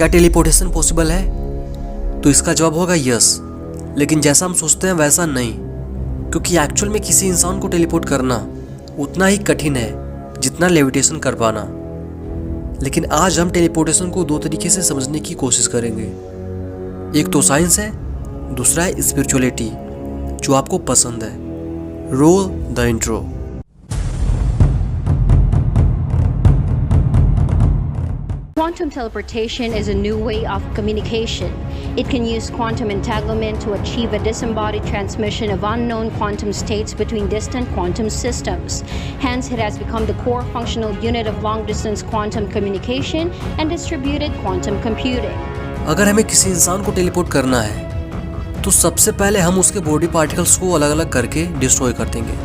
क्या teleportation possible है? तो इसका जवाब होगा यस, लेकिन जैसा हम सोचते हैं वैसा नहीं, क्योंकि एक्चुअल में किसी इंसान को टेलीपोर्ट करना उतना ही कठिन है जितना लेविटेशन कर पाना। लेकिन आज हम टेलीपोर्टेशन को दो तरीके से समझने की कोशिश करेंगे। एक तो साइंस है, दूसरा है स्पिरिचुअलिटी जो आपको पसंद है। Roll the intro. Quantum teleportation is a new way of communication. It can use quantum entanglement to achieve a disembodied transmission of unknown quantum states between distant quantum systems. Hence, it has become the core functional unit of long-distance quantum communication and distributed quantum computing. अगर हमें किसी इंसान को teleport करना है तो सबसे पहले हम उसके बॉडी पार्टिकल्स को अलग अलग करके डिस्ट्रॉय कर देंगे।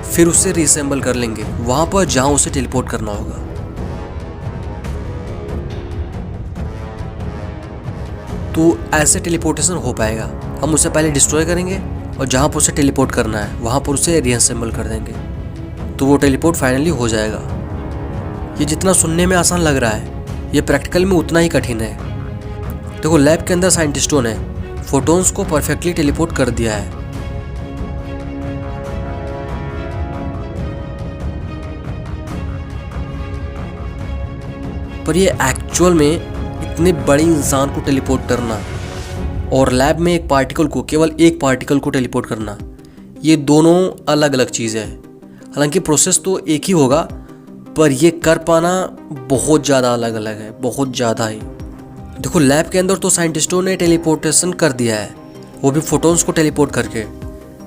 फिर उसे रीअसेंबल कर लेंगे वहां पर जहां उसे टेलीपोर्ट करना होगा। तो ऐसे टेलीपोर्टेशन हो पाएगा। हम उसे पहले डिस्ट्रॉय करेंगे और जहां पर उसे टेलीपोर्ट करना है वहां पर उसे रीअसेंबल कर देंगे, तो वो टेलीपोर्ट फाइनली हो जाएगा। ये जितना सुनने में आसान लग रहा है, ये प्रैक्टिकल में उतना ही कठिन है। देखो, लैब के अंदर साइंटिस्टों ने फोटॉन्स को परफेक्टली टेलीपोर्ट कर दिया है। पर ये एक्चुअल में इतने बड़े इंसान को टेलीपोर्ट करना और लैब में एक पार्टिकल को, केवल एक पार्टिकल को टेलीपोर्ट करना, ये दोनों अलग अलग चीज़ें हैं। हालांकि प्रोसेस तो एक ही होगा, पर ये कर पाना बहुत ज़्यादा अलग अलग है, बहुत ज़्यादा ही। देखो, लैब के अंदर तो साइंटिस्टों ने टेलीपोर्टेशन कर दिया है, वो भी फोटॉन्स को टेलीपोर्ट करके।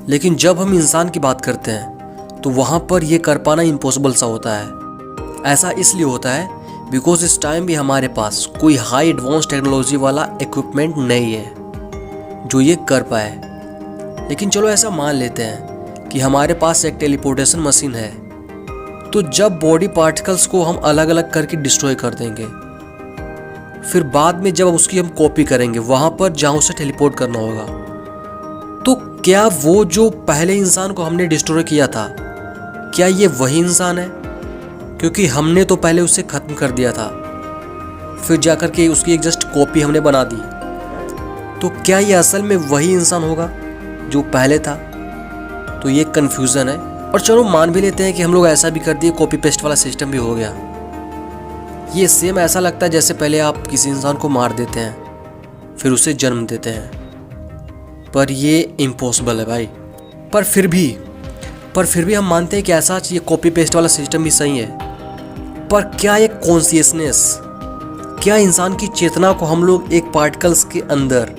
लेकिन जब हम इंसान की बात करते हैं तो वहाँ पर ये कर पाना इम्पॉसिबल सा होता है। ऐसा इसलिए होता है बिकॉज इस टाइम भी हमारे पास कोई हाई एडवांस टेक्नोलॉजी वाला इक्विपमेंट नहीं है जो ये कर पाए। लेकिन चलो ऐसा मान लेते हैं कि हमारे पास एक टेलीपोर्टेशन मशीन है, तो जब बॉडी पार्टिकल्स को हम अलग अलग करके डिस्ट्रॉय कर देंगे, फिर बाद में जब उसकी हम कॉपी करेंगे वहां पर जहां उसे टेलीपोर्ट करना होगा, तो क्या वो जो पहले इंसान को हमने डिस्ट्रॉय किया था, क्या ये वही इंसान है? क्योंकि हमने तो पहले उसे खत्म कर दिया था, फिर जाकर के उसकी एक जस्ट कॉपी हमने बना दी। तो क्या ये असल में वही इंसान होगा जो पहले था? तो ये कंफ्यूजन है। और चलो मान भी लेते हैं कि हम लोग ऐसा भी कर दिए, कॉपी पेस्ट वाला सिस्टम भी हो गया। ये सेम ऐसा लगता है जैसे पहले आप किसी इंसान को मार देते हैं फिर उसे जन्म देते हैं, पर ये इम्पॉसिबल है भाई। पर फिर भी हम मानते हैं कि ऐसा ये कॉपी पेस्ट वाला सिस्टम भी सही है। पर क्या ये कॉन्शियसनेस, क्या इंसान की चेतना को हम लोग एक पार्टिकल्स के अंदर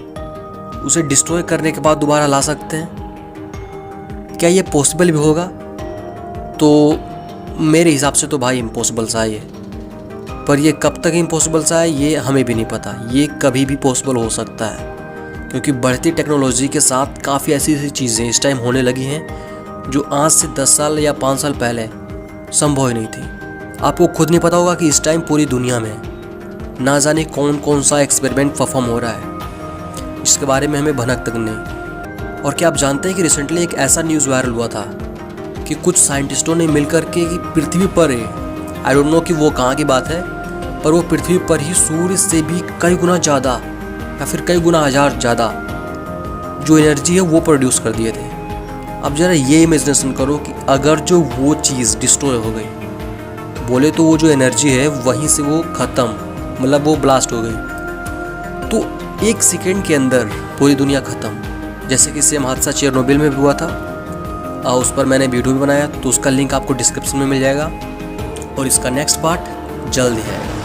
उसे डिस्ट्रॉय करने के बाद दोबारा ला सकते हैं? क्या ये पॉसिबल भी होगा? तो मेरे हिसाब से तो भाई इम्पॉसिबल सा है ये। पर ये कब तक इम्पॉसिबल सा है ये हमें भी नहीं पता। ये कभी भी पॉसिबल हो सकता है, क्योंकि बढ़ती टेक्नोलॉजी के साथ काफ़ी ऐसी चीज़ें इस टाइम होने लगी हैं जो आज से 10 साल या 5 साल पहले संभव ही नहीं थी। आपको खुद नहीं पता होगा कि इस टाइम पूरी दुनिया में ना जाने कौन कौन सा एक्सपेरिमेंट परफॉर्म हो रहा है जिसके बारे में हमें भनक तक नहीं। और क्या आप जानते हैं कि रिसेंटली एक ऐसा न्यूज़ वायरल हुआ था कि कुछ साइंटिस्टों ने मिलकर के पृथ्वी पर, आई डोंट नो कि वो कहाँ की बात है, पर वो पृथ्वी पर ही सूर्य से भी कई गुना ज़्यादा या फिर कई गुना हजार ज़्यादा जो एनर्जी है वो प्रोड्यूस कर दिए थे। अब ज़रा ये इमेजिनेशन करो कि अगर जो वो चीज़ डिस्ट्रॉय हो गई, बोले तो वो जो एनर्जी है वहीं से वो ख़त्म, मतलब वो ब्लास्ट हो गई, तो 1 सेकेंड के अंदर पूरी दुनिया ख़त्म। जैसे कि सेम हादसा चेरनोबिल में भी हुआ था, उस पर मैंने वीडियो भी बनाया, तो उसका लिंक आपको डिस्क्रिप्शन में मिल जाएगा और इसका नेक्स्ट पार्ट जल्द ही आएगा।